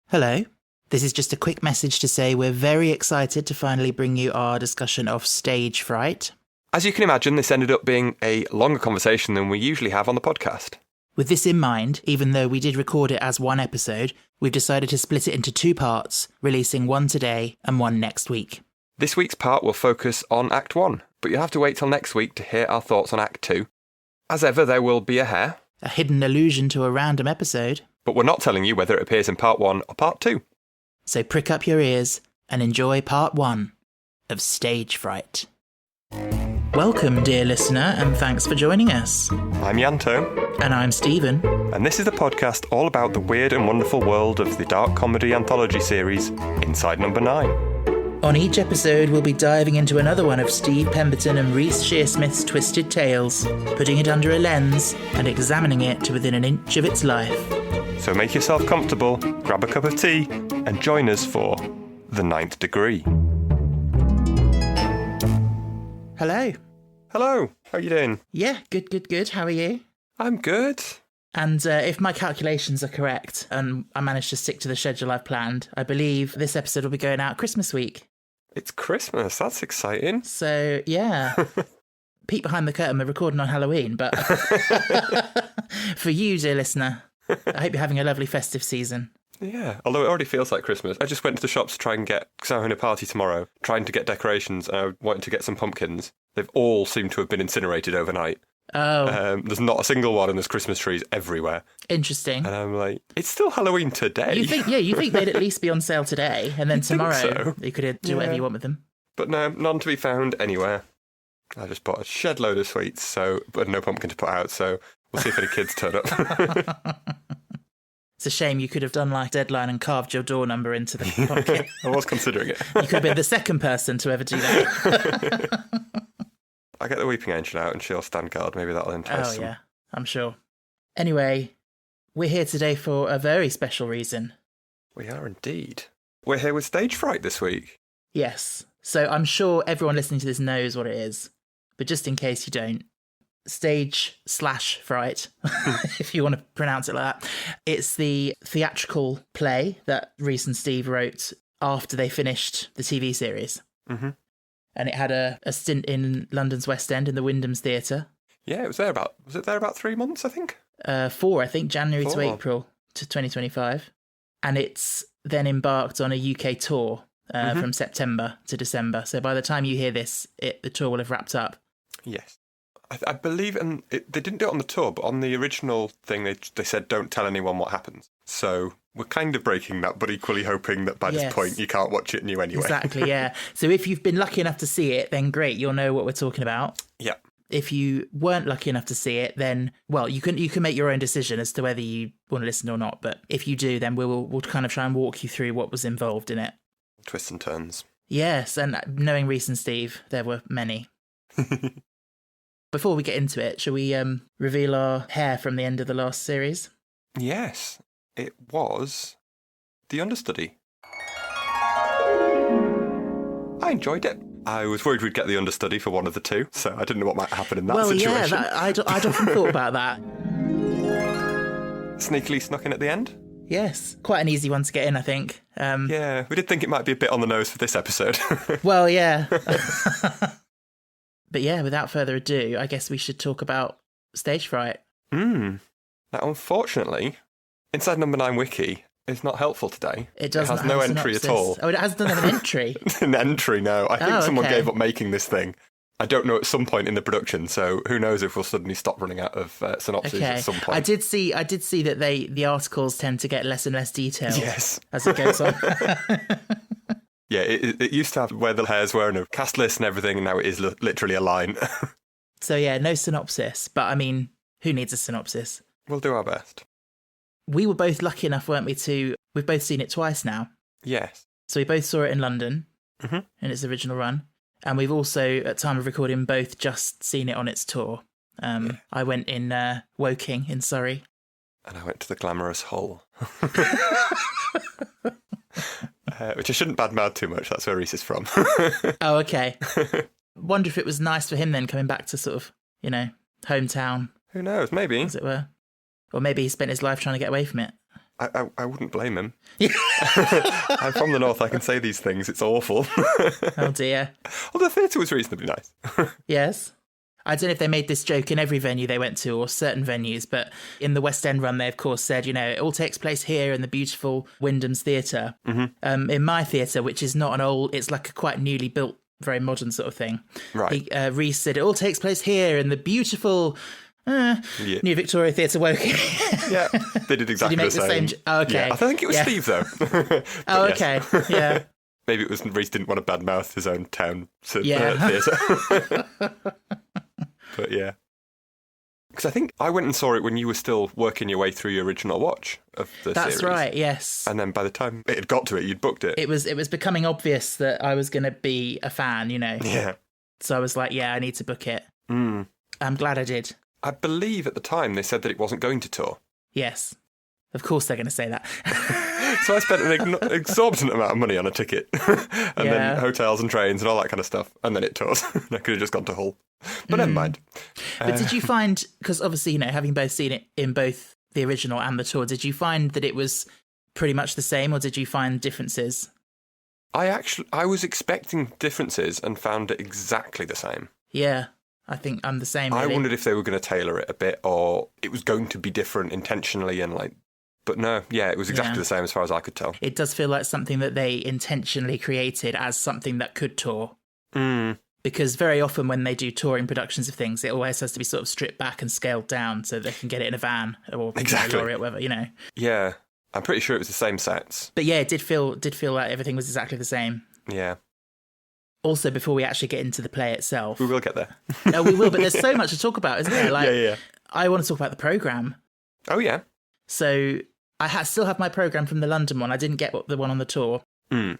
Hello. This is just a quick message to say we're very excited to finally bring you our discussion of stage fright. As you can imagine, this ended up being a longer conversation than we usually have on the podcast. With this in mind, even though we did record it as one episode, we've decided to split it into two parts, releasing one today and one next week. This week's part will focus on Act 1, but you'll have to wait till next week to hear our thoughts on Act 2. As ever, there will be a hair. A hidden allusion to a random episode. But we're not telling you whether it appears in Part 1 or Part 2. So prick up your ears and enjoy Part 1 of Stage Fright. Welcome, dear listener, and thanks for joining us. I'm Yanto. And I'm Stephen. And this is a podcast all about the weird and wonderful world of the dark comedy anthology series, Inside Number 9. On each episode, we'll be diving into another one of Steve Pemberton and Reece Shearsmith's twisted tales, putting it under a lens and examining it to within an inch of its life. So make yourself comfortable, grab a cup of tea, and join us for The Ninth Degree. Hello. Hello, how are you doing? Yeah, good. How are you? I'm good. And if my calculations are correct, and I managed to stick to the schedule I've planned, I believe this episode will be going out Christmas week. It's Christmas, that's exciting. So, yeah. Peek behind the curtain, we're recording on Halloween, but for you, dear listener, I hope you're having a lovely festive season. Yeah, although it already feels like Christmas. I just went to the shops to try and get, because I'm having a party tomorrow, trying to get decorations, and I wanted to get some pumpkins. They've all seemed to have been incinerated overnight. Oh. There's not a single one, and there's Christmas trees everywhere. Interesting. And I'm like, it's still Halloween today. You think they'd at least be on sale today, and then tomorrow you could do whatever you want with them. But no, none to be found anywhere. I just bought a shed load of sweets, but no pumpkin to put out, so we'll see if any kids turn up. It's a shame you could have done like Deadline and carved your door number into the pumpkin. I was considering it. You could have been the second person to ever do that. I get the Weeping Angel out and she'll stand guard. Maybe that'll entice them. Oh, yeah, I'm sure. Anyway, we're here today for a very special reason. We are indeed. We're here with Stage Fright this week. Yes. So I'm sure everyone listening to this knows what it is. But just in case you don't, Stage/Fright, if you want to pronounce it like that. It's the theatrical play that Reece and Steve wrote after they finished the TV series. Mm-hmm. And it had a stint in London's West End in the Wyndham's Theatre. Yeah, was it there about 3 months, I think? 4, I think, January 4. to April to 2025. And it's then embarked on a UK tour from September to December. So by the time you hear this, the tour will have wrapped up. Yes. I believe, they didn't do it on the tour, but on the original thing, they said don't tell anyone what happens. So we're kind of breaking that, but equally hoping that by this point you can't watch it new anyway. Exactly, yeah. So if you've been lucky enough to see it, then great, you'll know what we're talking about. Yeah. If you weren't lucky enough to see it, then, well, you can make your own decision as to whether you want to listen or not. But if you do, then we'll kind of try and walk you through what was involved in it. Twists and turns. Yes, and knowing Reece and Steve, there were many. Before we get into it, shall we reveal our hair from the end of the last series? Yes, it was the understudy. I enjoyed it. I was worried we'd get the understudy for one of the two, so I didn't know what might happen in that situation. Well, yeah, I'd often thought about that. Sneakily snuck in at the end? Yes, quite an easy one to get in, I think. Yeah, we did think it might be a bit on the nose for this episode. Well, yeah. But yeah, without further ado, I guess we should talk about Stage Fright. Now, unfortunately, Inside Number 9 Wiki is not helpful today. It has no entry at all. Oh, it doesn't have an entry? An entry, no. I think someone gave up making this thing. I don't know, at some point in the production, so who knows if we'll suddenly stop running out of synopses at some point. I did see that the articles tend to get less and less detailed as it goes on. Yeah, it used to have where the hairs were and a cast list and everything, and now it is literally a line. So yeah, no synopsis, but I mean, who needs a synopsis? We'll do our best. We were both lucky enough, weren't we, we've both seen it twice now. Yes. So we both saw it in London in its original run, and we've also, at time of recording, both just seen it on its tour. I went in Woking in Surrey. And I went to the glamorous Hull. Which I shouldn't badmouth too much, that's where Reece is from. Oh, okay. Wonder if it was nice for him then, coming back to sort of, hometown. Who knows, maybe. As it were. Or maybe he spent his life trying to get away from it. I wouldn't blame him. I'm from the north. I can say these things. It's awful. Oh dear. Well, the theatre was reasonably nice. Yes. I don't know if they made this joke in every venue they went to or certain venues, but in the West End run, they of course said, it all takes place here in the beautiful Wyndham's Theatre. Mm-hmm. In my theatre, which is not an old, it's like a quite newly built, very modern sort of thing. Right. Reese said, it all takes place here in the beautiful New Victoria Theatre, Woking. Yeah, they did exactly the same. Oh, okay. Yeah, I think it was Steve, though. Okay, yeah. Maybe it was Reese didn't want to badmouth his own town theatre. But yeah. Because I think I went and saw it when you were still working your way through your original watch of the series. That's right, yes. And then by the time it had got to it, you'd booked it. It was becoming obvious that I was going to be a fan, Yeah. So I was like, yeah, I need to book it. Mm. I'm glad I did. I believe at the time they said that it wasn't going to tour. Yes. Of course they're going to say that. So I spent an exorbitant amount of money on a ticket. And then hotels and trains and all that kind of stuff. And then it toured. I could have just gone to Hull. But never mind. But did you find, because obviously, having both seen it in both the original and the tour, did you find that it was pretty much the same, or did you find differences? I was expecting differences and found it exactly the same. Yeah, I think I'm the same, really. I wondered if they were going to tailor it a bit, or it was going to be different intentionally, but no, yeah, it was exactly the same as far as I could tell. It does feel like something that they intentionally created as something that could tour. Mm. Because very often when they do touring productions of things, it always has to be sort of stripped back and scaled down so they can get it in a van or exactly. a lorry or whatever, Yeah, I'm pretty sure it was the same sets. But yeah, it did feel like everything was exactly the same. Yeah. Also, before we actually get into the play itself... We will get there. No, we will, but there's so much to talk about, isn't there? Yeah. I want to talk about the programme. Oh, yeah. So I still have my programme from the London one. I didn't get the one on the tour. Mm.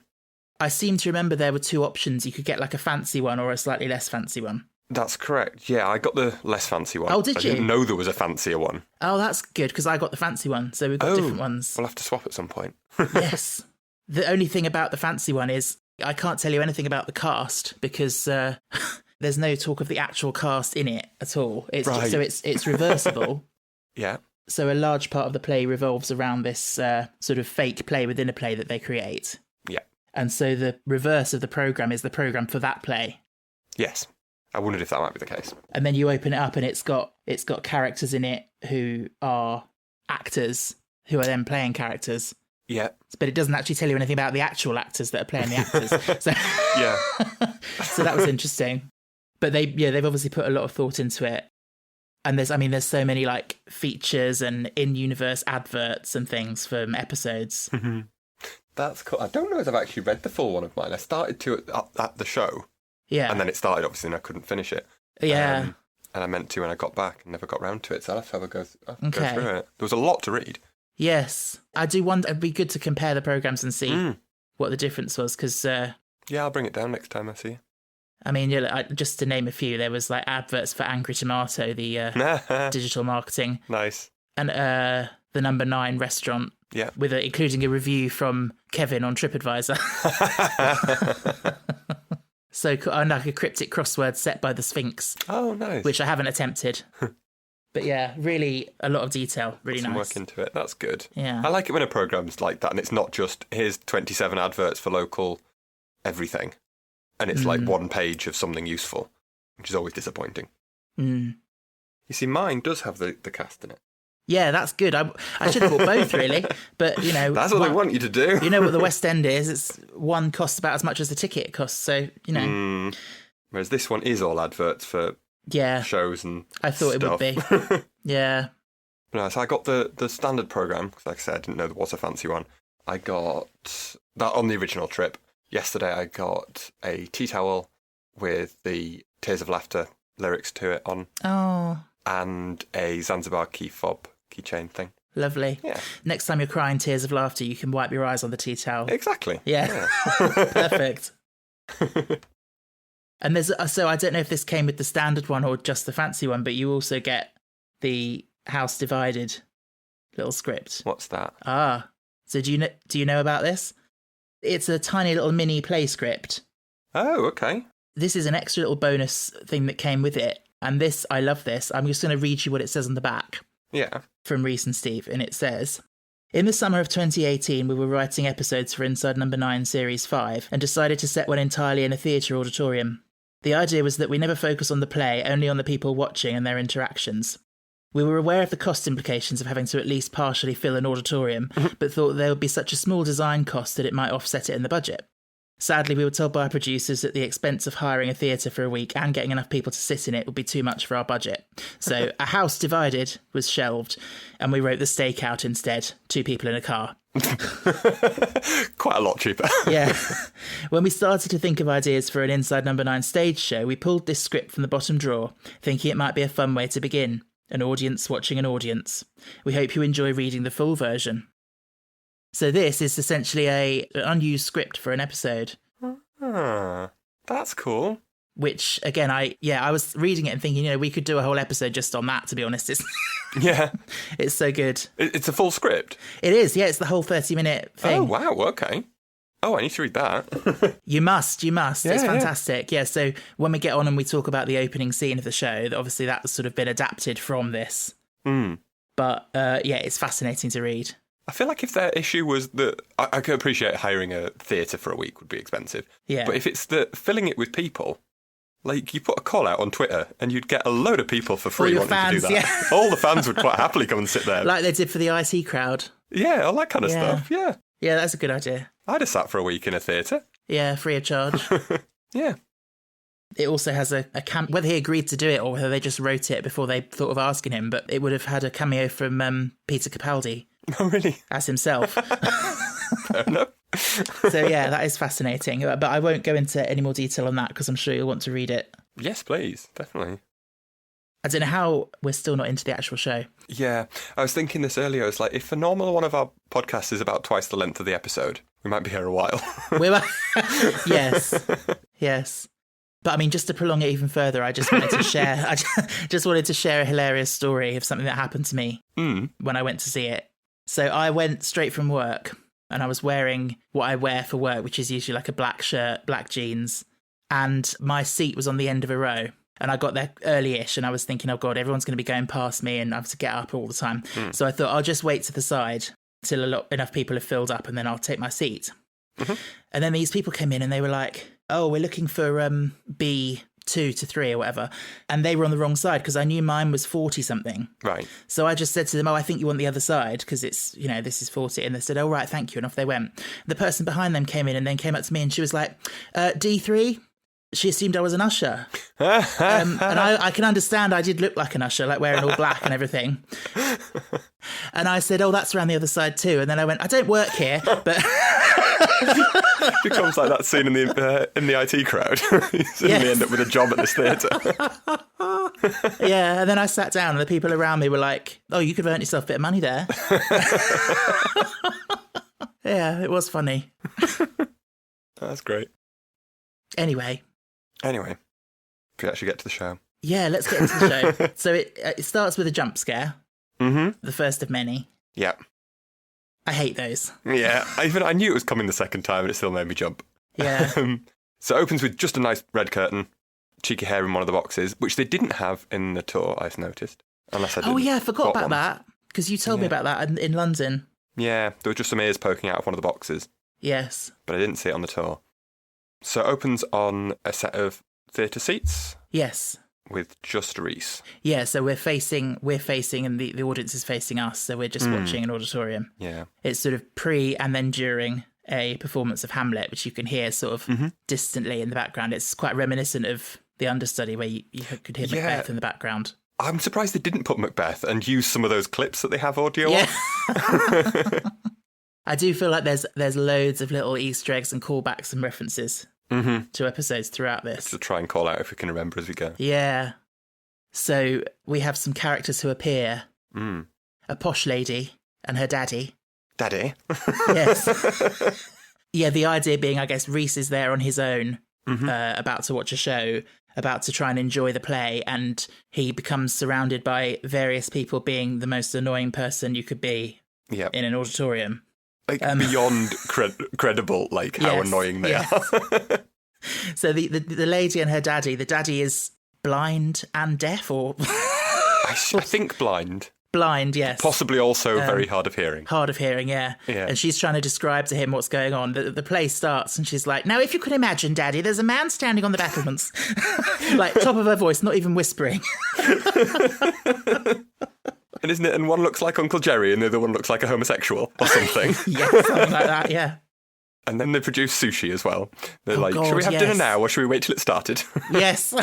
I seem to remember there were two options. You could get like a fancy one or a slightly less fancy one. That's correct. Yeah, I got the less fancy one. Oh, did you? I didn't know there was a fancier one. Oh, that's good, because I got the fancy one, so we've got different ones. We'll have to swap at some point. Yes. The only thing about the fancy one is I can't tell you anything about the cast, because there's no talk of the actual cast in it at all. Right. So it's reversible. Yeah. So a large part of the play revolves around this sort of fake play within a play that they create. Yeah. And so the reverse of the programme is the programme for that play. Yes. I wondered if that might be the case. And then you open it up and it's got characters in it who are actors who are then playing characters. Yeah. But it doesn't actually tell you anything about the actual actors that are playing the actors. So yeah. So that was interesting. But they've obviously put a lot of thought into it. And there's so many like features and in-universe adverts and things from episodes. Mm-hmm. That's cool. I don't know if I've actually read the full one of mine. I started to at the show. Yeah. And then it started, obviously, and I couldn't finish it. Yeah. And I meant to when I got back and never got round to it. So I'll have to have a go through it. There was a lot to read. Yes. I do wonder, it'd be good to compare the programmes and see what the difference was, because... yeah, I'll bring it down next time I see you. I mean, just to name a few, there was like adverts for Angry Tomato, the digital marketing. Nice. And the Number 9 restaurant. Yeah. Including a review from Kevin on TripAdvisor. So, and like a cryptic crossword set by the Sphinx. Oh, nice. Which I haven't attempted. But yeah, really a lot of detail. Really nice. Work into it. That's good. Yeah. I like it when a programme's like that and it's not just, here's 27 adverts for local everything. And it's like one page of something useful, which is always disappointing. Mm. You see, mine does have the cast in it. Yeah, that's good. I should have bought both, really. But, that's what they want you to do. You know what the West End is? It's one costs about as much as the ticket costs. So, Whereas this one is all adverts for shows and I thought stuff. It would be. Yeah. No, so I got the standard programme, because like I said, I didn't know there was a fancy one. I got that on the original trip. Yesterday I got a tea towel with the Tears of Laughter lyrics to it on. Oh. And a Zanzibar key fob keychain thing. Lovely. Yeah. Next time you're crying tears of laughter, you can wipe your eyes on the tea towel. Exactly. Yeah. Perfect. And so I don't know if this came with the standard one or just the fancy one, but you also get the House Divided little script. What's that? Ah. So do you know about this? It's a tiny little mini play script. Oh, okay. This is an extra little bonus thing that came with it. And I love this. I'm just going to read you what it says on the back. Yeah. From Reese and Steve. And it says, In the summer of 2018, we were writing episodes for Inside Number 9 Series 5 and decided to set one entirely in a theatre auditorium. The idea was that we never focus on the play, only on the people watching and their interactions. We were aware of the cost implications of having to at least partially fill an auditorium, but thought there would be such a small design cost that it might offset it in the budget. Sadly, we were told by our producers that the expense of hiring a theatre for a week and getting enough people to sit in it would be too much for our budget. So A House Divided was shelved, and we wrote The Stakeout instead, 2 people in a car. Quite a lot cheaper. Yeah. When we started to think of ideas for an Inside Number 9 stage show, we pulled this script from the bottom drawer, thinking it might be a fun way to begin. An audience watching an audience. We hope you enjoy reading the full version. So this is essentially an unused script for an episode. That's cool. Which, again, I was reading it and thinking, we could do a whole episode just on that, to be honest. Yeah. It's so good. It's a full script? It is, yeah. It's the whole 30-minute thing. Oh, wow, okay. Oh, I need to read that. You must. Yeah, it's fantastic. Yeah, so when we get on and we talk about the opening scene of the show, obviously that's sort of been adapted from this. But, it's fascinating to read. I feel like if their issue was that... I could appreciate hiring a theatre for a week would be expensive. Yeah. But if it's filling it with people, like you put a call out on Twitter and you'd get a load of people for free wanting fans, to do that. Yeah. All the fans would quite happily come and sit there. Like they did for the IT crowd. Yeah, all that kind of stuff, yeah. Yeah, that's a good idea. I'd have sat for a week in a theatre. Yeah, free of charge. Yeah. It also has a whether he agreed to do it or whether they just wrote it before they thought of asking him, but it would have had a cameo from Peter Capaldi. Oh, really? As himself. Fair enough. So, yeah, that is fascinating. But I won't go into any more detail on that because I'm sure you'll want to read it. Yes, please. Definitely. I don't know how we're still not into the actual show. Yeah. I was thinking this earlier. It's like, if a normal one of our podcasts is about twice the length of the episode, we might be here a while. Yes. But I mean, just to prolong it even further, I just wanted to share. Just wanted to share a hilarious story of something that happened to me when I went to see it. So I went straight from work, and I was wearing what I wear for work, which is usually like a black shirt, black jeans, and my seat was on the end of a row. And I got there early-ish, and I was thinking, oh God, everyone's going to be going past me, and I have to get up all the time. So I thought I'll just wait to the side till enough people have filled up, and then I'll take my seat. And then these people came in, and they were like, oh, we're looking for B2 to 3 or whatever. And they were on the wrong side because I knew mine was 40-something. Right. So I just said to them, oh, I think you want the other side because it's, this is 40. And they said, oh, right, thank you. And off they went. The person behind them came in and then came up to me and she was like, D3? She assumed I was an usher. And I can understand I did look like an usher, like wearing all black and everything. And I said, oh, that's around the other side too. And then I went, I don't work here, but... It becomes like that scene in the IT crowd. You suddenly end up with a job at this theatre. Yeah, and then I sat down and the people around me were like, oh, you could have earned yourself a bit of money there. Yeah, it was funny. That's great. Anyway, if we actually get to the show. Yeah, let's get into the show. So it starts with a jump scare. The first of many. Yeah. I hate those. Yeah, I knew it was coming the second time and it still made me jump. Yeah. So it opens with just a nice red curtain, cheeky hair in one of the boxes, which they didn't have in the tour, I've noticed. Unless I didn't. Oh, yeah, I forgot about that, because you told me about that in London. Yeah, there were just some ears poking out of one of the boxes. Yes. But I didn't see it on the tour. So it opens on a set of theatre seats. Yes. With just Reese. Yeah, so we're facing and the audience is facing us, so we're just watching an auditorium. Yeah. It's sort of pre and then during a performance of Hamlet, which you can hear sort of distantly in the background. It's quite reminiscent of The Understudy, where you could hear Macbeth in the background. I'm surprised they didn't put Macbeth and use some of those clips that they have audio on. I do feel like there's loads of little Easter eggs and callbacks and references to episodes throughout this. To try and call out if we can remember as we go. Yeah. So we have some characters who appear. A posh lady and her daddy. Daddy? Yes. Yeah, the idea being, I guess, Reese is there on his own, about to watch a show, about to try and enjoy the play, and he becomes surrounded by various people being the most annoying person you could be in an auditorium. Like, beyond credible, like, how annoying they are. So the lady and her daddy, the daddy is blind and deaf, or... I think blind. Blind, yes. Possibly also very hard of hearing. Hard of hearing, yeah. And she's trying to describe to him what's going on. The play starts and she's like, now if you could imagine, Daddy, there's a man standing on the battlements. Like, top of her voice, not even whispering. And isn't it? And one looks like Uncle Jerry and the other one looks like a homosexual or something. Yeah, something like that, yeah. And then they produce sushi as well. They're like, should we have dinner now or should we wait till it started? Yes.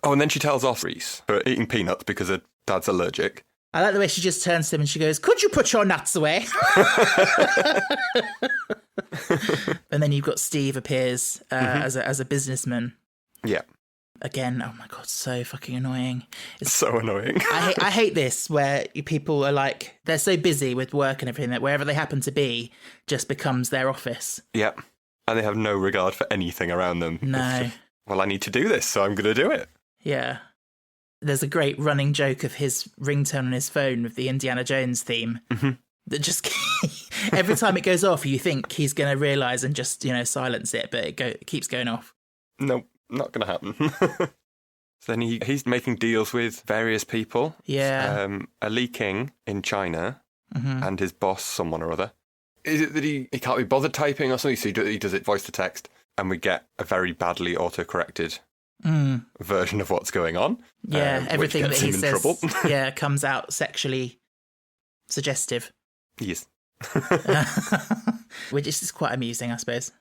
Oh, and then she tells off Reese for eating peanuts because her dad's allergic. I like the way she just turns to him and she goes, could you put your nuts away? And then you've got Steve appears as a businessman. Yeah. Again, oh my God, so fucking annoying. It's so annoying. I hate this where people are like, they're so busy with work and everything that wherever they happen to be just becomes their office. Yep. And they have no regard for anything around them. No. Just, well, I need to do this, so I'm going to do it. Yeah. There's a great running joke of his ringtone on his phone with the Indiana Jones theme. Mm-hmm. That just every time it goes off, you think he's going to realise and just, silence it, but it keeps going off. Nope, not going to happen. So then he's making deals with various people. Yeah. A Lee King in China and his boss, someone or other. Is it that he can't be bothered typing or something? So he does it voice to text, and we get a very badly autocorrected version of what's going on. Yeah, everything that he says yeah, comes out sexually suggestive. Yes. Which is quite amusing, I suppose.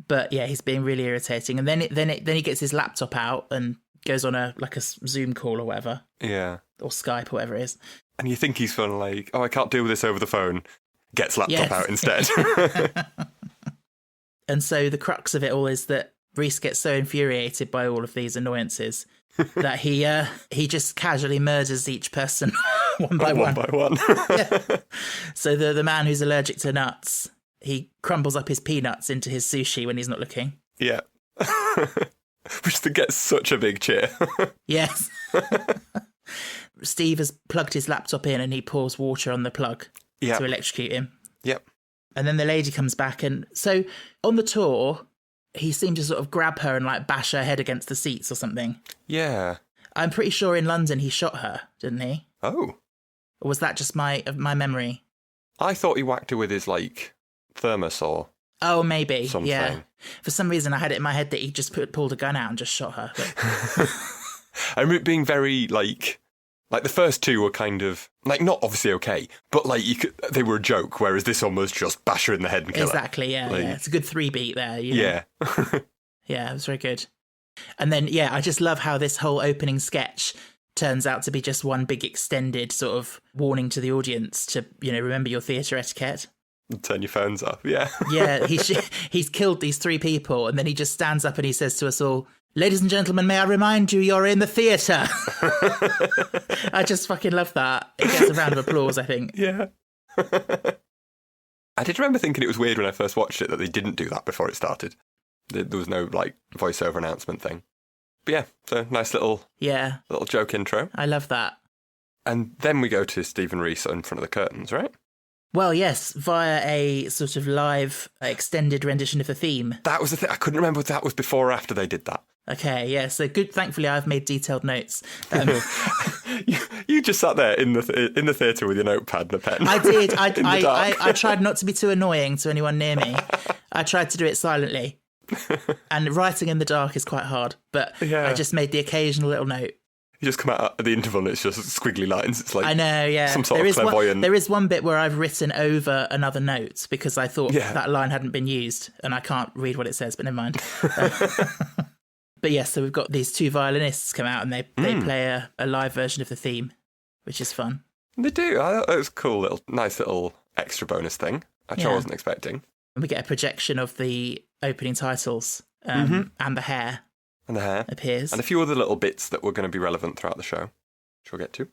But yeah, he's being really irritating. And then he gets his laptop out and goes on a Zoom call or whatever. Yeah. Or Skype or whatever it is. And you think he's feeling like, I can't deal with this over the phone. Gets laptop out instead. And so the crux of it all is that Reese gets so infuriated by all of these annoyances that he just casually murders each person one by one. Yeah. So the man who's allergic to nuts, he crumbles up his peanuts into his sushi when he's not looking. Yeah. Which gets such a big cheer. Yes. Steve has plugged his laptop in and he pours water on the plug to electrocute him. Yep. And then the lady comes back, and so on the tour, he seemed to sort of grab her and bash her head against the seats or something. Yeah. I'm pretty sure in London he shot her, didn't he? Oh. Or was that just my memory? I thought he whacked her with his, thermos or oh, maybe. something. Yeah. For some reason, I had it in my head that he just pulled a gun out and just shot her. But... I remember it being very, the first two were kind of, not obviously okay, but, they were a joke, whereas this one was just bash her in the head and kill her. Exactly, yeah. It's a good 3-beat there. Yeah. Yeah, it was very good. And then, I just love how this whole opening sketch turns out to be just one big extended sort of warning to the audience to, remember your theatre etiquette. Turn your phones off, yeah. Yeah, he's killed these 3 people, and then he just stands up and he says to us all, ladies and gentlemen, may I remind you you're in the theatre? I just fucking love that. It gets a round of applause, I think. Yeah. I did remember thinking it was weird when I first watched it that they didn't do that before it started. There was no, voiceover announcement thing. But yeah, so nice little joke intro. I love that. And then we go to Stephen Reese in front of the curtains, right? Well, yes, via a sort of live extended rendition of the theme. That was the thing. I couldn't remember if that was before or after they did that. Okay, yeah, so good. Thankfully, I've made detailed notes. You just sat there in the theatre with your notepad and a pen. I did. I tried not to be too annoying to anyone near me. I tried to do it silently. And writing in the dark is quite hard, but I just made the occasional little note. You just come out at the interval and it's just squiggly lines. It's I know, yeah. Some sort of clairvoyant. There is one bit where I've written over another note because I thought that line hadn't been used and I can't read what it says, but never mind. But yes, so we've got these 2 violinists come out and they play a live version of the theme, which is fun. They do. I thought it was a cool nice little extra bonus thing, which I wasn't expecting. And we get a projection of the opening titles and the hair. And the hair appears. And a few other little bits that were going to be relevant throughout the show, which we'll get to.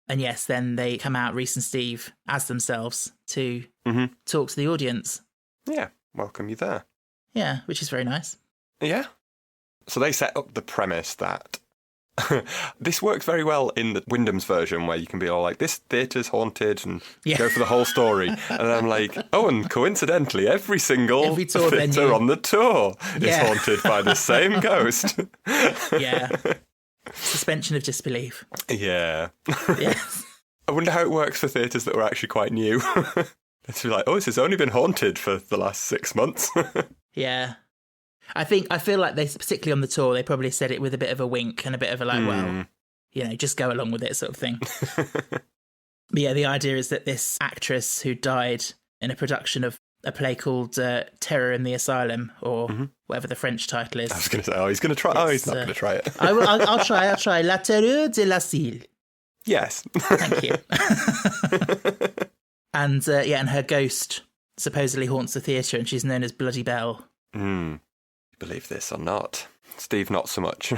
And yes, then they come out, Reese and Steve, as themselves to talk to the audience. Yeah, welcome you there. Yeah, which is very nice. Yeah. So they set up the premise that this works very well in the Wyndham's version where you can be all like, this theatre's haunted and go for the whole story. And I'm like, and coincidentally, every tour venue on the tour is haunted by the same ghost. Yeah. Suspension of disbelief. Yeah. Yes. I wonder how it works for theatres that were actually quite new. It's like, oh, this has only been haunted for the last 6 months. Yeah. I feel like they, particularly on the tour, they probably said it with a bit of a wink and a bit of a like, well, you know, just go along with it sort of thing. But yeah, the idea is that this actress who died in a production of a play called Terror in the Asylum, or whatever the French title is. I was going to say, oh, he's going to try. Oh, he's not going to try it. I'll try. La Terreur de l'Asile. Yes. Thank you. And and her ghost supposedly haunts the theatre, and she's known as Bloody Bell. Believe this or not. Steve, not so much.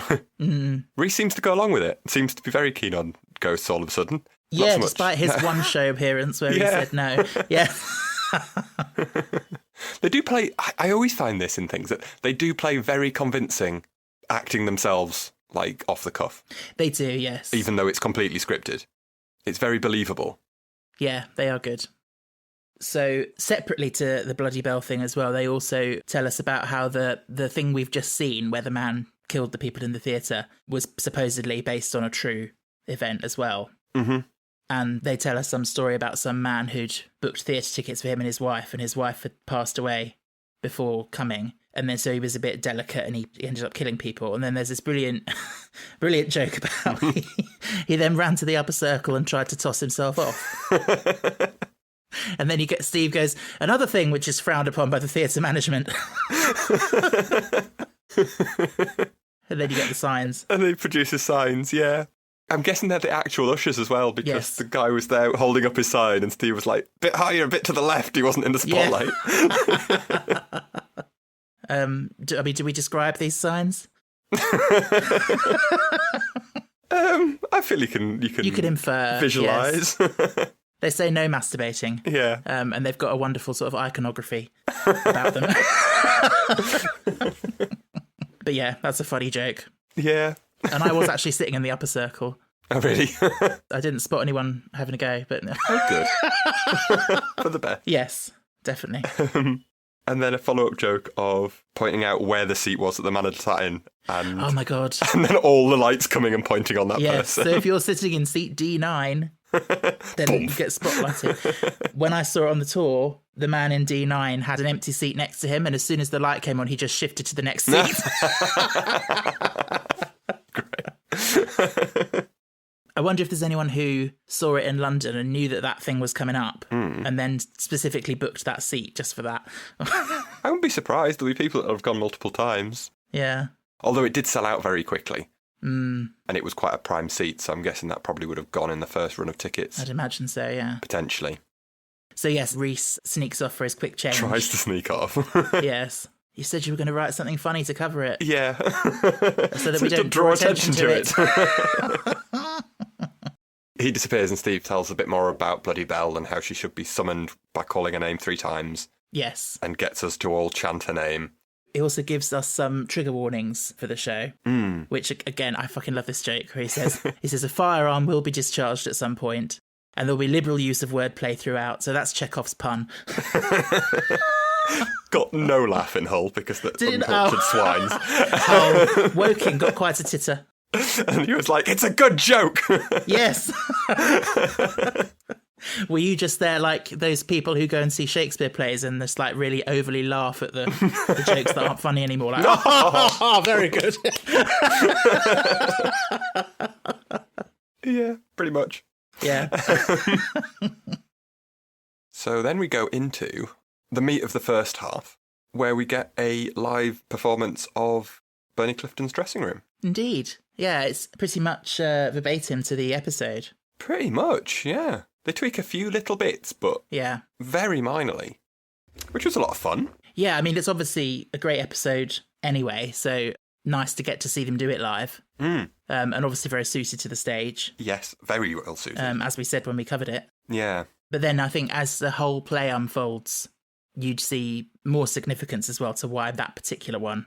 Reese seems to go along with it. Seems to be very keen on ghosts all of a sudden. Yeah, so despite his one show appearance where he said no. Yeah. They do play... I always find this in things, that they do play very convincing, acting themselves, like, off the cuff. They do, yes. Even though it's completely scripted. It's very believable. Yeah, they are good. So, separately to the Bloody Bell thing as well, they also tell us about how the thing we've just seen, where the man killed the people in the theatre, was supposedly based on a true event as well. And they tell us some story about some man who'd booked theatre tickets for him and his wife had passed away before coming. And then so he was a bit delicate and he ended up killing people. And then there's this brilliant joke about he then ran to the upper circle and tried to toss himself off. And then Steve goes, another thing which is frowned upon by the theatre management. And then you get the signs. And they produce the signs, yeah. I'm guessing they're the actual ushers as well, because the guy was there holding up his sign and Steve was like, a bit higher, a bit to the left. He wasn't in the spotlight. Yeah. Do we describe these signs? I feel you can infer. Visualise. Yes. They say no masturbating. Yeah. And they've got a wonderful sort of iconography about them. But yeah, that's a funny joke. Yeah. And I was actually sitting in the upper circle. Oh, really? I didn't spot anyone having a go, but... Oh, good. For the best. Yes, definitely. And then a follow-up joke of pointing out where the seat was that the man had sat in. And, oh, my God. And then all the lights coming and pointing on that yes, person. So if you're sitting in seat D9... then you get spotlighted. When I saw it on the tour, the man in D9 had an empty seat next to him, and as soon as the light came on, he just shifted to the next seat. Great. I wonder if there's anyone who saw it in London and knew that thing was coming up and then specifically booked that seat just for that. I wouldn't be surprised. There'll be people that have gone multiple times. Yeah. Although it did sell out very quickly. And it was quite a prime seat, so I'm guessing that probably would have gone in the first run of tickets. I'd imagine so, yeah. Potentially. So yes, Reese sneaks off for his quick change. Tries to sneak off. Yes. You said you were going to write something funny to cover it. Yeah. So that we don't draw attention to it. He disappears and Steve tells a bit more about Bloody Bell and how she should be summoned by calling her name 3 times. Yes. And gets us to all chant her name. He also gives us some trigger warnings for the show, which, again, I fucking love this joke where he says, a firearm will be discharged at some point, and there'll be liberal use of wordplay throughout, so that's Chekhov's pun. Got no laugh in Hull because that's uncultured swines. Oh, Woking got quite a titter. And he was like, it's a good joke. Yes. Were you just there like those people who go and see Shakespeare plays and just like really overly laugh at the jokes that aren't funny anymore? Like, oh, very good. Yeah, pretty much. Yeah. So then we go into the meat of the first half, where we get a live performance of Bernie Clifton's dressing room. Indeed. Yeah, it's pretty much verbatim to the episode. Pretty much, yeah. They tweak a few little bits, but very minorly, which was a lot of fun. Yeah, I mean, it's obviously a great episode anyway, so nice to get to see them do it live. And obviously very suited to the stage. Yes, very well suited. As we said when we covered it. Yeah. But then I think as the whole play unfolds, you'd see more significance as well to why that particular one.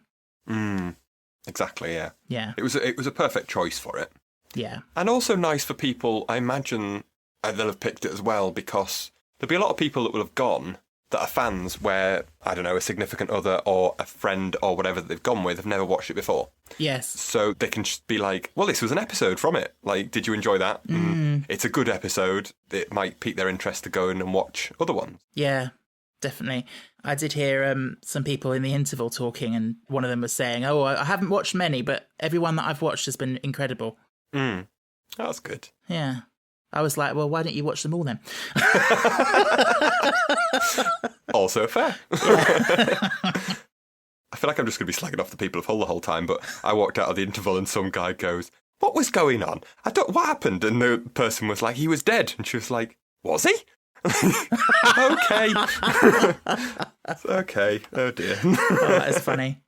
Exactly, yeah. Yeah. It was a perfect choice for it. Yeah. And also nice for people, I imagine they'll have picked it as well, because there'll be a lot of people that will have gone that are fans where, I don't know, a significant other or a friend or whatever that they've gone with have never watched it before. Yes. So they can just be like, well, this was an episode from it. Like, did you enjoy that? It's a good episode. It might pique their interest to go in and watch other ones. Yeah, definitely. I did hear some people in the interval talking, and one of them was saying, oh, I haven't watched many, but everyone that I've watched has been incredible. That's good. Yeah. I was like, well, why don't you watch them all then? Also fair. Yeah. I feel like I'm just going to be slagging off the people of Hull the whole time, but I walked out of the interval and some guy goes, what was going on? What happened? And the person was like, he was dead. And she was like, was he? Okay. Okay. Oh dear. Oh, that is funny.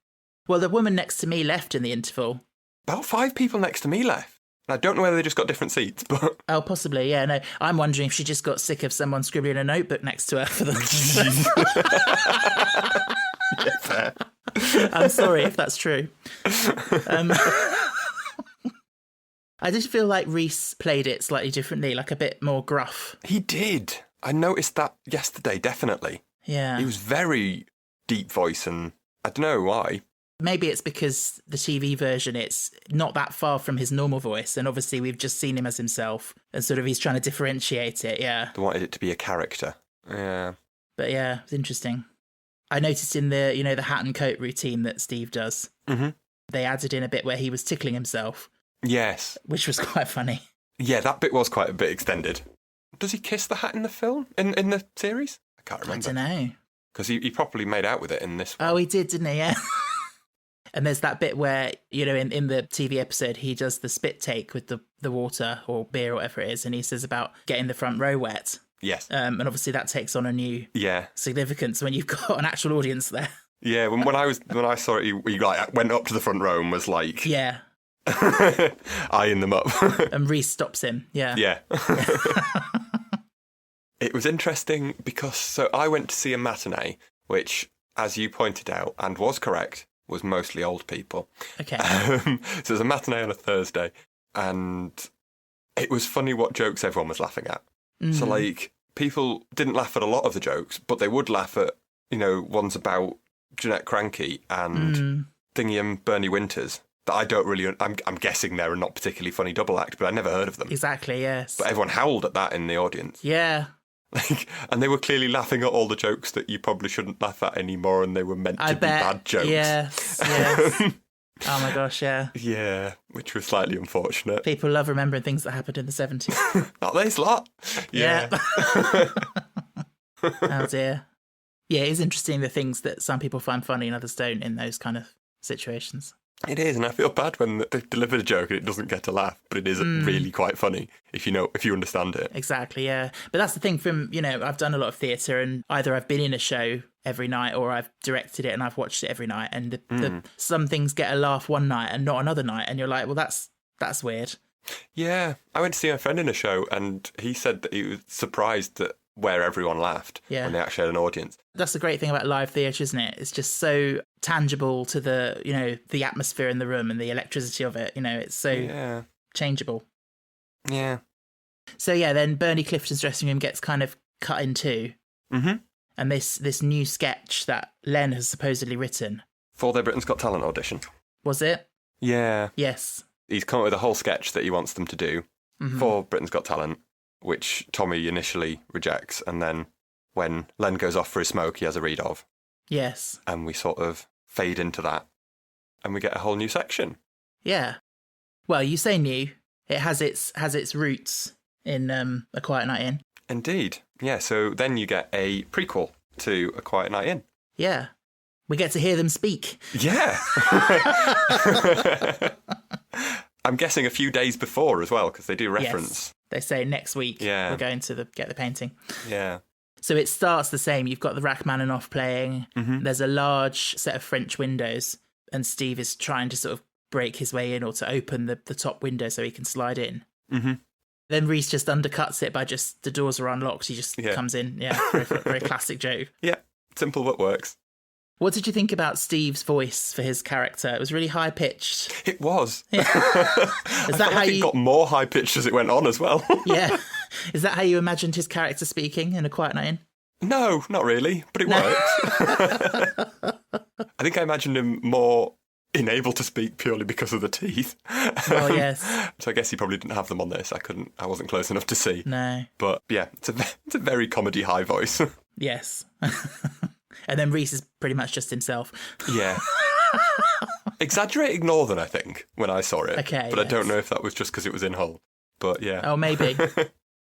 Well, the woman next to me left in the interval. About 5 people next to me left. I don't know whether they just got different seats, but... Oh, possibly, yeah, no. I'm wondering if she just got sick of someone scribbling a notebook next to her for the... Yeah, fair. I'm sorry if that's true. I did feel like Rhys played it slightly differently, like a bit more gruff. He did. I noticed that yesterday, definitely. Yeah. He was very deep voice, and I don't know why. Maybe it's because the TV version, it's not that far from his normal voice, and obviously we've just seen him as himself, and sort of he's trying to differentiate it, yeah. They wanted it to be a character. Yeah. But yeah, it's interesting. I noticed in the, the hat and coat routine that Steve does, they added in a bit where he was tickling himself. Yes. Which was quite funny. Yeah, that bit was quite a bit extended. Does he kiss the hat in the film? In the series? I can't remember. I don't know. Because he properly made out with it in this one. Oh, he did, didn't he? Yeah. And there's that bit where, in the TV episode, he does the spit take with the water or beer or whatever it is, and he says about getting the front row wet. Yes. And obviously that takes on a new significance when you've got an actual audience there. Yeah, when I saw it, he like went up to the front row and was like... Yeah. eyeing them up. And Rhys stops him, yeah. Yeah. It was interesting because, so I went to see a matinee, which, as you pointed out, and was correct, was mostly old people. Okay. So it was a matinee on a Thursday, and it was funny what jokes everyone was laughing at. So, like, people didn't laugh at a lot of the jokes, but they would laugh at, ones about Jeanette Cranky and Thingy and Bernie Winters. That I don't really... I'm guessing they're a not particularly funny double act, but I never heard of them. Exactly, yes. But everyone howled at that in the audience. Yeah. And they were clearly laughing at all the jokes that you probably shouldn't laugh at anymore, and they were meant to be bad jokes. Yes. Oh my gosh, yeah. Yeah, which was slightly unfortunate. People love remembering things that happened in the 70s. Not this lot. Yeah. Oh dear. Yeah, it is interesting the things that some people find funny and others don't in those kind of situations. It is, and I feel bad when they deliver a joke and it doesn't get a laugh, but it is really quite funny if you understand it. Exactly, yeah. But that's the thing from, I've done a lot of theatre, and either I've been in a show every night or I've directed it and I've watched it every night, and some things get a laugh one night and not another night, and you're like, well, that's weird. Yeah, I went to see my friend in a show, and he said that he was surprised that where everyone laughed when they actually had an audience. That's the great thing about live theatre, isn't it? It's just so tangible to the, the atmosphere in the room and the electricity of it. It's so changeable. Yeah. So, then Bernie Clifton's dressing room gets kind of cut in two. Mm-hmm. And this new sketch that Len has supposedly written. For their Britain's Got Talent audition. Was it? Yeah. Yes. He's come up with a whole sketch that he wants them to do for Britain's Got Talent, which Tommy initially rejects, and then when Len goes off for his smoke, he has a read of. Yes. And we sort of fade into that, and we get a whole new section. Yeah. Well, you say new. It has its roots in A Quiet Night In. Indeed. Yeah, so then you get a prequel to A Quiet Night In. Yeah. We get to hear them speak. Yeah. I'm guessing a few days before as well, because they do reference. Yes. They say next week we're going to get the painting. Yeah. So it starts the same. You've got the Rachmaninoff playing. Mm-hmm. There's a large set of French windows, and Steve is trying to sort of break his way in or to open the top window so he can slide in. Mm-hmm. Then Rhys just undercuts it by just the doors are unlocked. He just comes in. Yeah, very classic joke. Yeah, simple but works. What did you think about Steve's voice for his character? It was really high pitched. It was. Yeah. Is that how it got more high pitched as it went on as well? Yeah. Is that how you imagined his character speaking in A Quiet Night In? No, not really, but it works. I think I imagined him more unable to speak purely because of the teeth. Oh, yes. So I guess he probably didn't have them on this. I wasn't close enough to see. No. But yeah, it's a very comedy high voice. Yes. And then Reese is pretty much just himself. Yeah. Exaggerating Northern, I think, when I saw it. Okay. But yes. I don't know if that was just because it was in Hull. But yeah. Oh, maybe.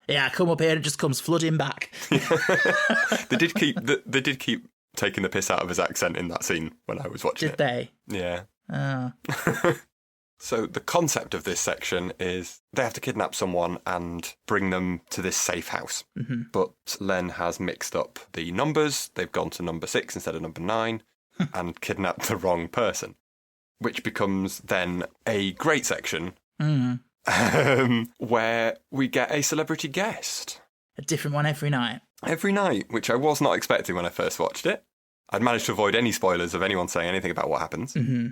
Yeah, I come up here and it just comes flooding back. They did keep taking the piss out of his accent in that scene when I was watching it. Did they? Yeah. Oh. So the concept of this section is they have to kidnap someone and bring them to this safe house. Mm-hmm. But Len has mixed up the numbers. They've gone to number 6 instead of number 9 and kidnapped the wrong person, which becomes then a great section where we get a celebrity guest. A different one every night. Every night, which I was not expecting when I first watched it. I'd managed to avoid any spoilers of anyone saying anything about what happens. Mm-hmm.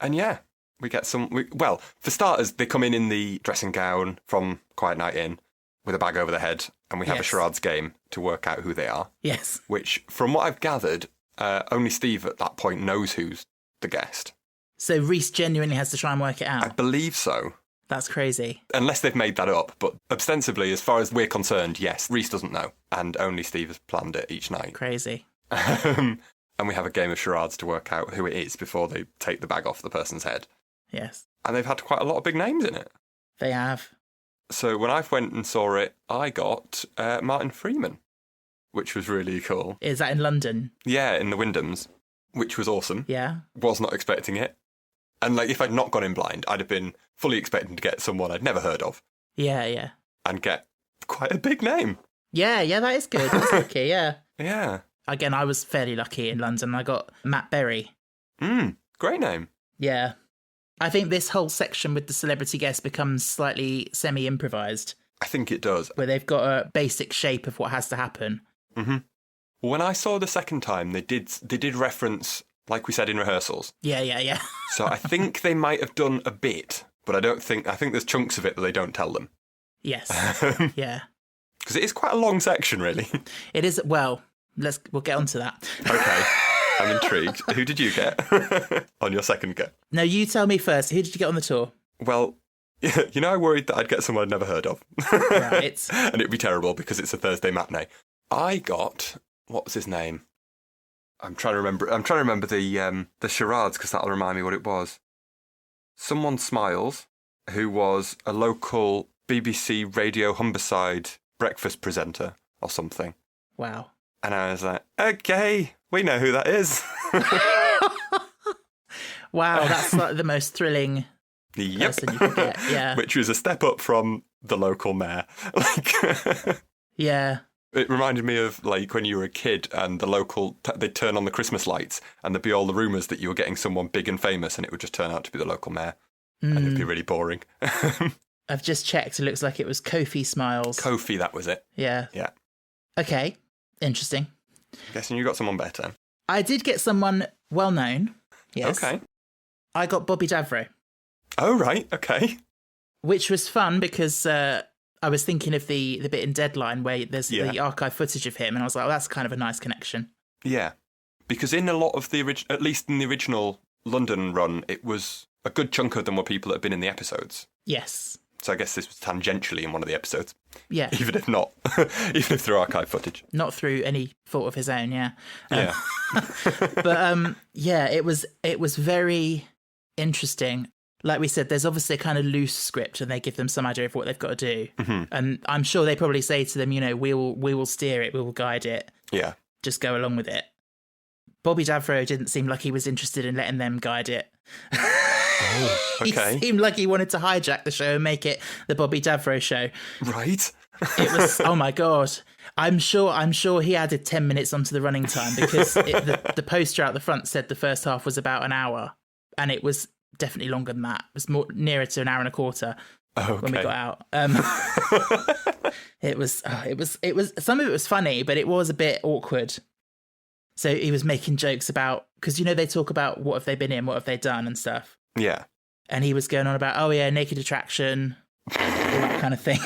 And yeah, we get well, for starters, they come in the dressing gown from Quiet Night In with a bag over their head, and we have a charades game to work out who they are. Yes. Which, from what I've gathered, only Steve at that point knows who's the guest. So Reese genuinely has to try and work it out? I believe so. That's crazy. Unless they've made that up, but ostensibly, as far as we're concerned, yes, Reese doesn't know, and only Steve has planned it each night. Crazy. And we have a game of charades to work out who it is before they take the bag off the person's head. Yes. And they've had quite a lot of big names in it. They have. So when I went and saw it, I got Martin Freeman, which was really cool. Is that in London? Yeah, in the Wyndhams, which was awesome. Yeah. Was not expecting it. And like, if I'd not gone in blind, I'd have been fully expecting to get someone I'd never heard of. Yeah, yeah. And get quite a big name. Yeah, that is good. That's lucky, yeah. Yeah. Again, I was fairly lucky in London. I got Matt Berry. Great name. Yeah. I think this whole section with the celebrity guest becomes slightly semi-improvised. I think it does. Where they've got a basic shape of what has to happen. Mm-hmm. When I saw the second time, they did reference, like we said in rehearsals. Yeah. So I think they might have done a bit, but I think there's chunks of it that they don't tell them. Yes. Yeah. Because it is quite a long section, really. It is, well, we'll get onto that. Okay. I'm intrigued. Who did you get on your second go? No, you tell me first. Who did you get on the tour? Well, I worried that I'd get someone I'd never heard of. Right. And it'd be terrible because it's a Thursday matinee. I got, what was his name? I'm trying to remember the charades because that'll remind me what it was. Someone Smiles, who was a local BBC Radio Humberside breakfast presenter or something. Wow. And I was like, okay, we know who that is. Wow, that's like the most thrilling person you could get. Yeah. Which was a step up from the local mayor. Yeah. It reminded me of like when you were a kid and the local, they'd turn on the Christmas lights and there'd be all the rumours that you were getting someone big and famous and it would just turn out to be the local mayor. And it'd be really boring. I've just checked. It looks like it was Kofi Smiles. Kofi, that was it. Yeah. Yeah. Okay. Interesting. I'm guessing you got someone better. I did get someone well known. Yes. Okay. I got Bobby Davro. Oh, right. Okay. Which was fun because I was thinking of the bit in Deadline where there's the archive footage of him, and I was like, oh, that's kind of a nice connection. Yeah. Because in a lot of at least in the original London run, it was a good chunk of them were people that had been in the episodes. Yes. So I guess this was tangentially in one of the episodes. Yeah. Even if not. Even if through archive footage. Not through any fault of his own, yeah. Yeah. But it was very interesting. Like we said, there's obviously a kind of loose script and they give them some idea of what they've got to do. Mm-hmm. And I'm sure they probably say to them, we will steer it, we will guide it. Yeah. Just go along with it. Bobby Davro didn't seem like he was interested in letting them guide it. Oh, okay. He seemed like he wanted to hijack the show and make it the Bobby Davro show. Right. It was, oh my God. I'm sure he added 10 minutes onto the running time because the poster out the front said the first half was about an hour and it was definitely longer than that. It was more nearer to an hour and a quarter when we got out. It was some of it was funny, but it was a bit awkward. So he was making jokes about, because they talk about what have they been in, what have they done and stuff. Yeah. And he was going on about, oh yeah, Naked Attraction. all that kind of thing.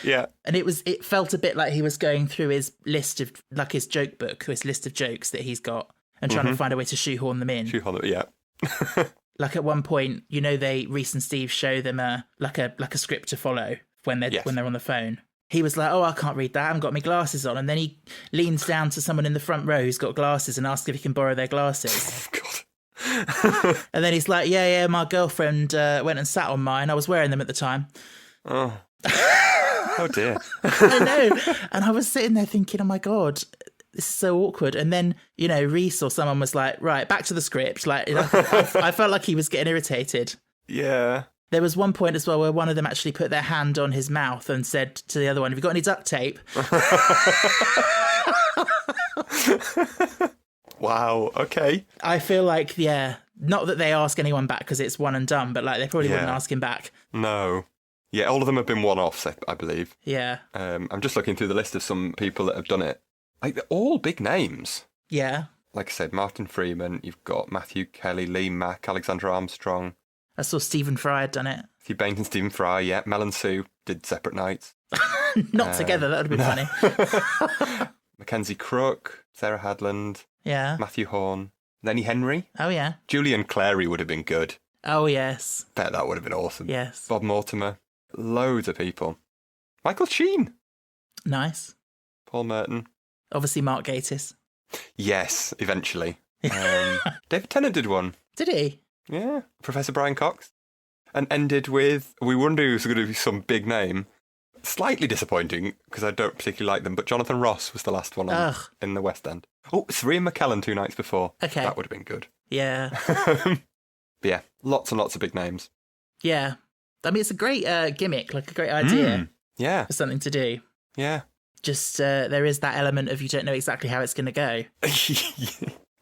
Yeah. And it felt a bit like he was going through his list of, like his joke book, his list of jokes that he's got, and trying to find a way to shoehorn them in. Yeah. Like at one point, Reese and Steve show them a script to follow when they're on the phone. He was like, "Oh, I can't read that. I haven't got my glasses on." And then he leans down to someone in the front row who's got glasses and asks if he can borrow their glasses. Oh, God. And then he's like, yeah, my girlfriend went and sat on mine. I was wearing them at the time. Oh. Oh, dear. I know. And I was sitting there thinking, oh, my God, this is so awkward. And then, Reese or someone was like, right, back to the script. Like, I felt like he was getting irritated. Yeah. There was one point as well where one of them actually put their hand on his mouth and said to the other one, "Have you got any duct tape?" Wow, okay. I feel like, not that they ask anyone back because it's one and done, but like they probably wouldn't ask him back. No. Yeah, all of them have been one-offs, I believe. Yeah. I'm just looking through the list of some people that have done it. Like, they're all big names. Yeah. Like I said, Martin Freeman, you've got Matthew Kelly, Lee Mack, Alexander Armstrong. I saw Stephen Fry had done it. Matthew Bainton, Stephen Fry, yeah. Mel and Sue did Separate Nights. Not together, that would have been funny. Mackenzie Crook, Sarah Hadland. Yeah. Matthew Horn. Lenny Henry. Oh, yeah. Julian Clary would have been good. Oh, yes. Bet that would have been awesome. Yes. Bob Mortimer. Loads of people. Michael Sheen. Nice. Paul Merton. Obviously Mark Gatiss. Yes, eventually. David Tennant did one. Did he? Yeah. Professor Brian Cox. And ended with, we wonder who's going to be some big name. Slightly disappointing, because I don't particularly like them, but Jonathan Ross was the last one in the West End. Oh, Serena McKellen 2 nights before. Okay. That would have been good. Yeah. But yeah, lots and lots of big names. Yeah. I mean, it's a great gimmick, like a great idea. Yeah. For something to do. Yeah. Just there is that element of you don't know exactly how it's going to go.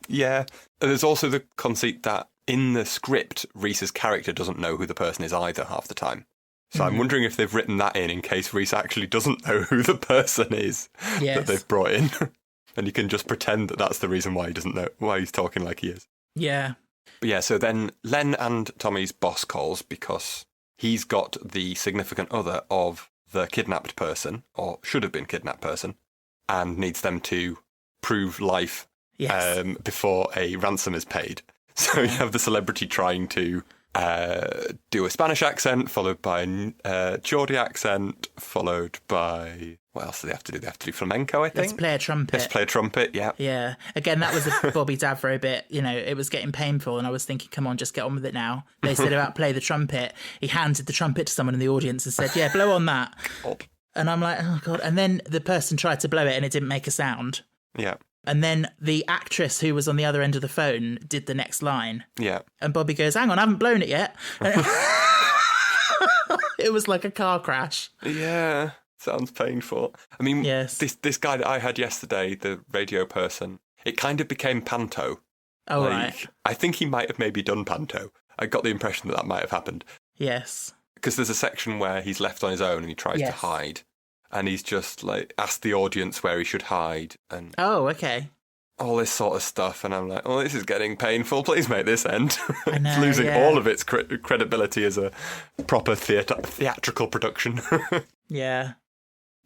Yeah. And there's also the conceit that in the script, Reese's character doesn't know who the person is either half the time. So I'm wondering if they've written that in case Reese actually doesn't know who the person is that they've brought in. And you can just pretend that that's the reason why he doesn't know, why he's talking like he is. Yeah. But yeah, so then Len and Tommy's boss calls because he's got the significant other of the kidnapped person, or should have been kidnapped person, and needs them to prove life before a ransom is paid. So you have the celebrity trying to do a Spanish accent, followed by a Geordie accent, followed by... What else do they have to do? They have to do flamenco, I think. Let's play a trumpet. Let's play a trumpet, yeah. Yeah. Again, that was a Bobby Davro bit. It was getting painful, and I was thinking, come on, just get on with it now. They said about play the trumpet. He handed the trumpet to someone in the audience and said, yeah, blow on that. And I'm like, oh, God. And then the person tried to blow it, and it didn't make a sound. Yeah. And then the actress who was on the other end of the phone did the next line. Yeah. And Bobby goes, hang on, I haven't blown it yet. It was like a car crash. Yeah. Sounds painful. I mean, this guy that I had yesterday, the radio person, it kind of became panto. Oh, right. I think he might have maybe done panto. I got the impression that might have happened. Yes. Because there's a section where he's left on his own and he tries to hide. And he's just like asked the audience where he should hide and okay. all this sort of stuff. And I'm like, oh, this is getting painful. Please make this end. I know, it's losing all of its credibility as a proper theatrical production. Yeah.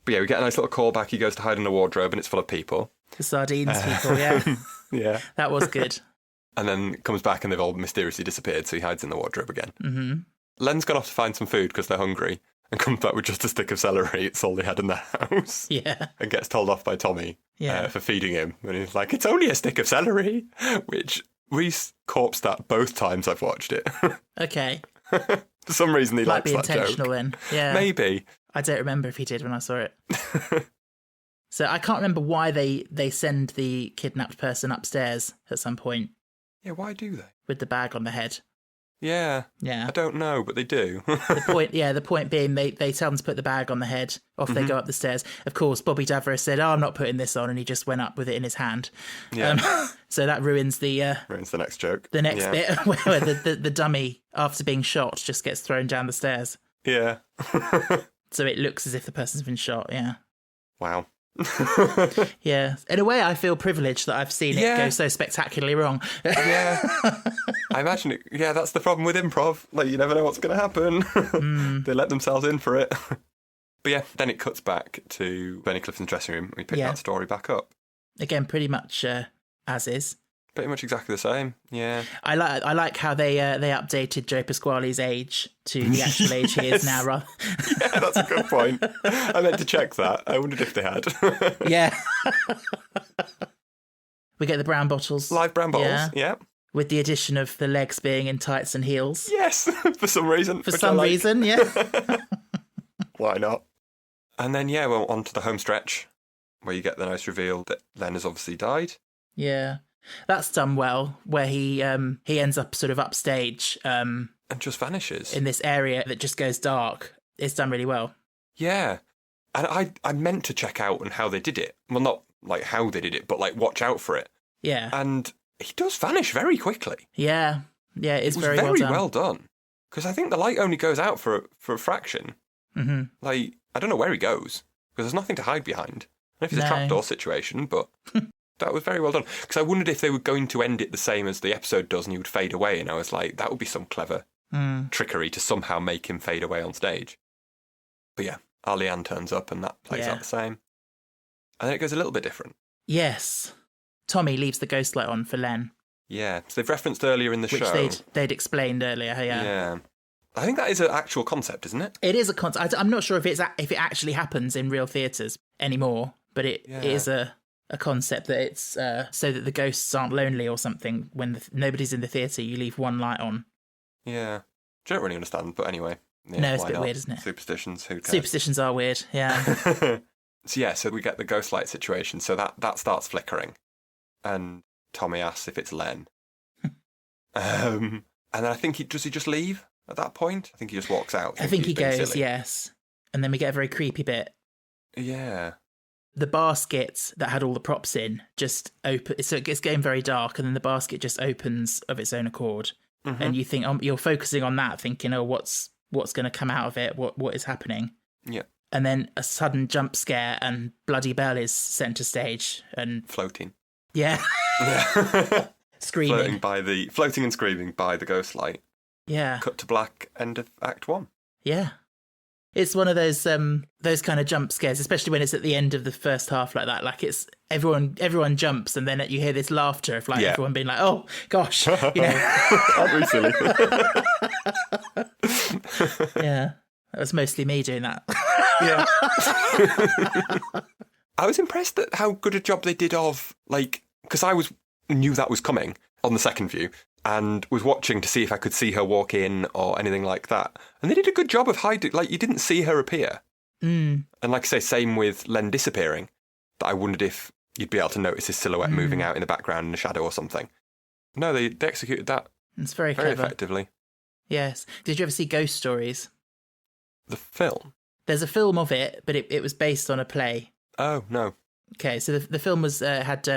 But yeah, we get a nice little callback. He goes to hide in a wardrobe and it's full of people. The sardines people, yeah. Yeah. That was good. And then comes back and they've all mysteriously disappeared, so he hides in the wardrobe again. Mm-hmm. Len's gone off to find some food because they're hungry and comes back with just a stick of celery. It's all they had in the house. Yeah. And gets told off by Tommy for feeding him. And he's like, it's only a stick of celery, which Reese corpsed that both times I've watched it. Okay. For some reason he Might likes be that joke. intentional then. Yeah. Maybe. I don't remember if he did when I saw it. So I can't remember why they send the kidnapped person upstairs at some point. Yeah, why do they? With the bag on the head. Yeah. Yeah. I don't know, but they do. The point being they tell them to put the bag on the head. Off they go up the stairs. Of course, Bobby Davro said, oh, I'm not putting this on, and he just went up with it in his hand. Yeah. So that ruins the... ruins the next joke. The next bit where the dummy, after being shot, just gets thrown down the stairs. Yeah. So it looks as if the person's been shot, yeah. Wow. Yeah. In a way, I feel privileged that I've seen it go so spectacularly wrong. Yeah. I imagine it. Yeah, that's the problem with improv. Like, you never know what's going to happen. They let themselves in for it. But yeah, then it cuts back to Bernie Clifton's dressing room. We pick that story back up. Again, pretty much as is. Pretty much exactly the same, yeah. I like how they updated Joe Pasquale's age to the actual age he is now. Rather. Yeah, that's a good point. I meant to check that. I wondered if they had. Yeah. We get the brown bottles. Live brown bottles, yeah. With the addition of the legs being in tights and heels. Yes, for some reason. For some reason, yeah. Why not? And then, we're on to the home stretch, where you get the nice reveal that Len has obviously died. Yeah. That's done well, where he ends up sort of upstage. And just vanishes. In this area that just goes dark. It's done really well. Yeah. And I meant to check out on how they did it. Well, not like how they did it, but like watch out for it. Yeah. And he does vanish very quickly. Yeah. Yeah, it's very well done. Because I think the light only goes out for a fraction. Mm-hmm. Like, I don't know where he goes, because there's nothing to hide behind. I don't know if it's a trapdoor situation, but... That was very well done. Because I wondered if they were going to end it the same as the episode does and he would fade away. And I was like, that would be some clever trickery to somehow make him fade away on stage. But yeah, Arleanne turns up and that plays out the same. And then it goes a little bit different. Yes. Tommy leaves the ghost light on for Len. Yeah. So they've referenced earlier in the show. Which they'd explained earlier, Yeah. I think that is an actual concept, isn't it? It is a concept. I'm not sure if it actually happens in real theatres anymore, but it is a concept that it's so that the ghosts aren't lonely or something. When nobody's in the theatre, you leave one light on. Yeah. I don't really understand, but anyway. Yeah, no, it's a bit weird, isn't it? Superstitions, who cares? Superstitions are weird, yeah. So we get the ghost light situation, so that starts flickering. And Tommy asks if it's Len. And then I think does he just leave at that point? I think he just walks out. I think he goes, silly. Yes. And then we get a very creepy bit. Yeah. The basket that had all the props in just open, so it's getting very dark, and then the basket just opens of its own accord, and you think you're focusing on that, thinking, "Oh, what's going to come out of it? What is happening?" Yeah. And then a sudden jump scare, and Bloody Bell is centre stage and floating. Yeah. Screaming. Floating and screaming by the ghost light. Yeah. Cut to black. End of Act 1. Yeah. It's one of those kind of jump scares, especially when it's at the end of the first half like that. Like it's everyone jumps, and then you hear this laughter of everyone being like, "Oh gosh," you know. Aren't we silly? Yeah, that was mostly me doing that. Yeah. I was impressed at how good a job they did of because I knew that was coming on the second view. And was watching to see if I could see her walk in or anything like that. And they did a good job of hiding, you didn't see her appear. And like I say, same with Len disappearing, that I wondered if you'd be able to notice his silhouette moving out in the background in a shadow or something. No, they executed that it's very clever. Effectively. Yes. Did you ever see Ghost Stories? The film? There's a film of it, but it was based on a play. Oh, no. Okay, so the film had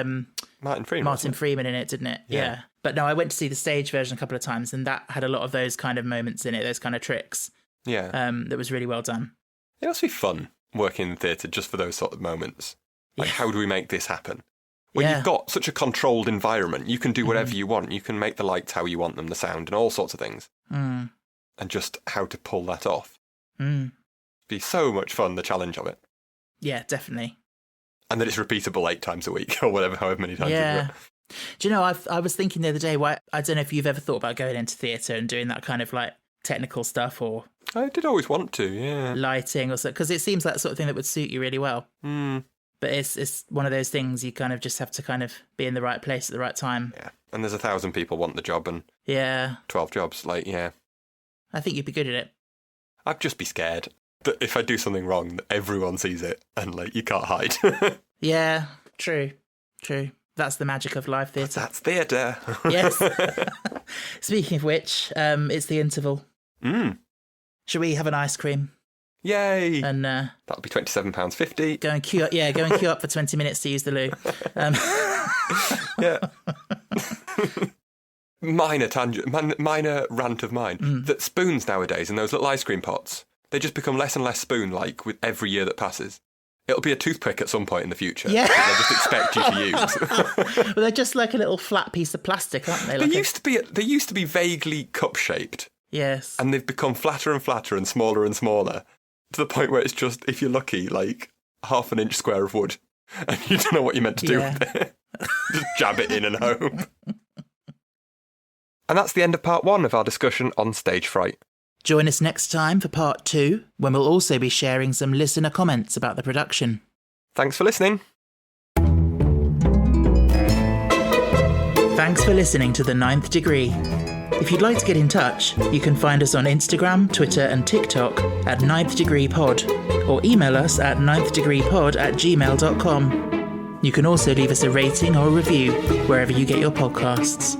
Martin Freeman in it, didn't it? Yeah. But no, I went to see the stage version a couple of times, and that had a lot of those kind of moments in it, those kind of tricks. Yeah. That was really well done. It must be fun working in theatre just for those sort of moments. How do we make this happen? When you've got such a controlled environment, you can do whatever you want. You can make the lights how you want them, the sound, and all sorts of things. And just how to pull that off. It'd be so much fun, the challenge of it. Yeah, definitely. And that it's repeatable 8 times a week or however many times a week. Do you know, I was thinking the other day, I don't know if you've ever thought about going into theatre and doing that kind of technical stuff or... I did always want to, yeah. Lighting or so, because it seems like the sort of thing that would suit you really well. But it's one of those things you kind of just have to kind of be in the right place at the right time. Yeah, and there's 1,000 people want the job and 12 jobs, I think you'd be good at it. I'd just be scared that if I do something wrong, that everyone sees it and you can't hide. Yeah, true. That's the magic of live theatre. That's theatre. Yes. Speaking of which, it's the interval. Should we have an ice cream? Yay! And that'll be £27.50. Go and queue up. Yeah, go and queue up for 20 minutes to use the loo. Yeah. Minor rant of mine. That spoons nowadays in those little ice cream pots, they just become less and less spoon-like with every year that passes. It'll be a toothpick at some point in the future. Yeah. That they'll just expect you to use. Well, they're just like a little flat piece of plastic, aren't they? They used to be vaguely cup-shaped. Yes. And they've become flatter and flatter and smaller, to the point where it's just, if you're lucky, like half an inch square of wood. And you don't know what you're meant to do with it. Just jab it in and hope. And that's the end of part 1 of our discussion on stage fright. Join us next time for part 2, when we'll also be sharing some listener comments about the production. Thanks for listening. Thanks for listening to The Ninth Degree. If you'd like to get in touch, you can find us on Instagram, Twitter and TikTok at Ninth Degree Pod, or email us at ninthdegreepod@gmail.com. You can also leave us a rating or a review wherever you get your podcasts.